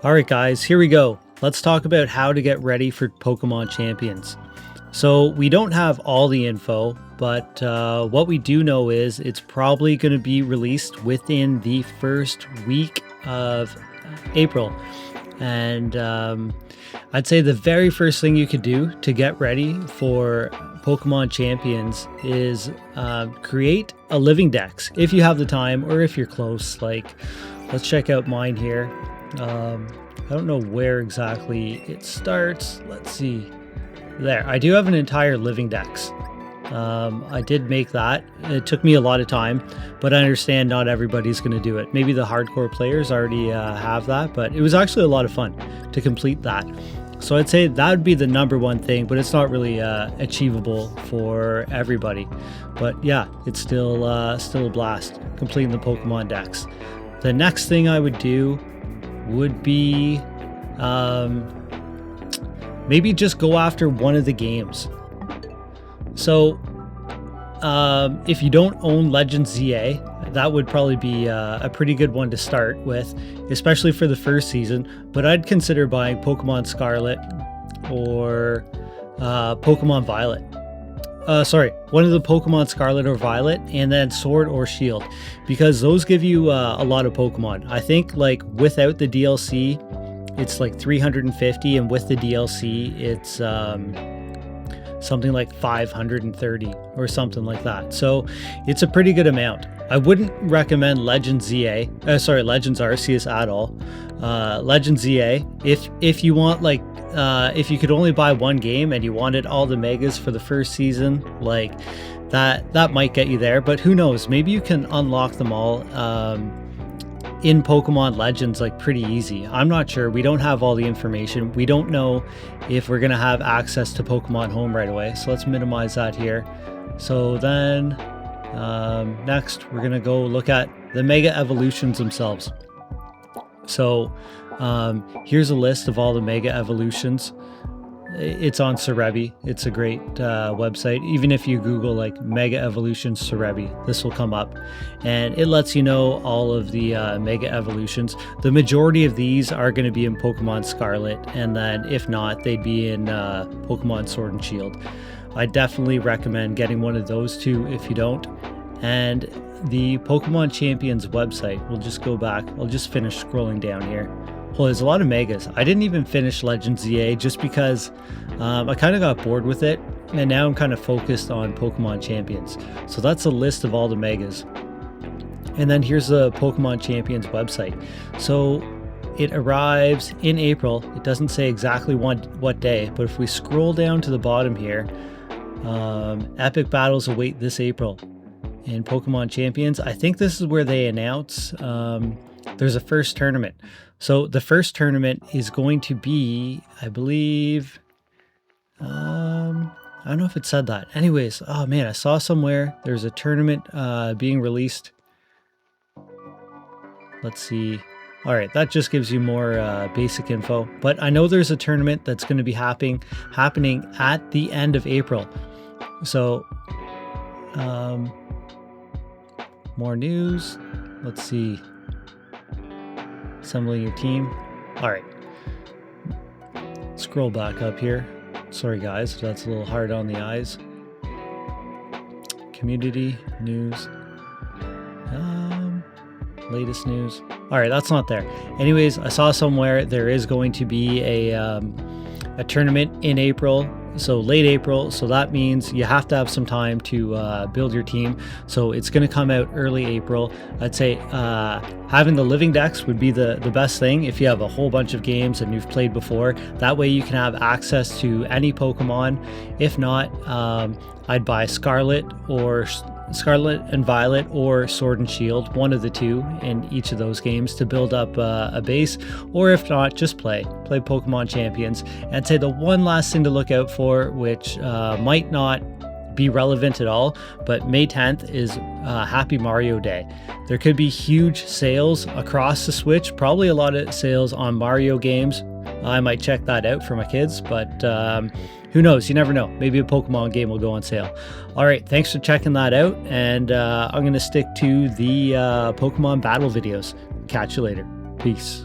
All right, guys, here we go. Let's talk about how to get ready for Pokemon Champions. So we don't have all the info, but what we do know is it's probably going to be released within the first week of April. And I'd say the very first thing you could do to get ready for Pokemon Champions is create a living dex if you have the time or if you're close. Like, let's check out mine here. I don't know where exactly it starts. Let's see. There, I do have an entire living dex. I did make that. It took me a lot of time, but I understand not everybody's going to do it. Maybe the hardcore players already have that, but it was actually a lot of fun to complete that. So I'd say that would be the number one thing, but it's not really achievable for everybody. But yeah, it's still a blast completing the Pokemon dex. The next thing I would do would be maybe just go after one of the games. So if you don't own Legends ZA, that would probably be a pretty good one to start with, especially for the first season. But I'd consider buying Pokemon Scarlet or Pokemon Violet. One of the Pokemon Scarlet or Violet, and then Sword or Shield, because those give you a lot of Pokemon. I think like without the DLC, it's like 350, and with the DLC, it's something like 530 or something like that. So it's a pretty good amount. I wouldn't recommend Legends Arceus at all. Legends ZA, if you want like if you could only buy one game and you wanted all the megas for the first season, like that might get you there, but who knows, maybe you can unlock them all in Pokemon Legends like pretty easy. I'm not sure. We don't have all the information. We don't know if we're gonna have access to Pokemon Home right away, so let's minimize that here. So then next we're gonna go look at the Mega Evolutions themselves. So here's a list of all the Mega Evolutions. It's on Serebii. It's a great website. Even if you Google like Mega Evolutions Serebii, this will come up, and it lets you know all of the Mega Evolutions. The majority of these are going to be in Pokemon Scarlet, and then if not, they'd be in Pokemon Sword and Shield. I definitely recommend getting one of those two if you don't. And the Pokemon Champions website, we'll just go back. I'll just finish scrolling down here. Well, there's a lot of megas. I didn't even finish Legends ZA just because I kind of got bored with it, and now I'm kind of focused on Pokemon Champions. So that's a list of all the megas. And then here's the Pokemon Champions website. So it arrives in April. It doesn't say exactly what day, but if we scroll down to the bottom here, epic battles await this April in Pokemon Champions. I think this is where they announce there's a first tournament. So the first tournament is going to be, I believe, I don't know if it said that. Anyways, oh man, I saw somewhere there's a tournament being released. Let's see. All right, that just gives you more basic info. But I know there's a tournament that's going to be happening at the end of April. So more news. Let's see. Assembling your team. All right. Scroll back up here. Sorry guys, that's a little hard on the eyes. Community news. Latest news. All right, that's not there. Anyways, I saw somewhere there is going to be a tournament in April. So late April, so that means you have to have some time to build your team. So it's going to come out early April. I'd say having the living dex would be the best thing if you have a whole bunch of games and you've played before. That way you can have access to any Pokemon. If not, I'd buy Scarlet and Violet or Sword and Shield, one of the two in each of those games to build up a base, or if not, just play Pokemon Champions. And say the one last thing to look out for, which might not be relevant at all, but May 10th is Happy Mario Day. There could be huge sales across the Switch, probably a lot of sales on Mario games. I might check that out for my kids, but who knows? You never know. Maybe a Pokemon game will go on sale. All right, thanks for checking that out, and I'm going to stick to the Pokemon battle videos. Catch you later. Peace.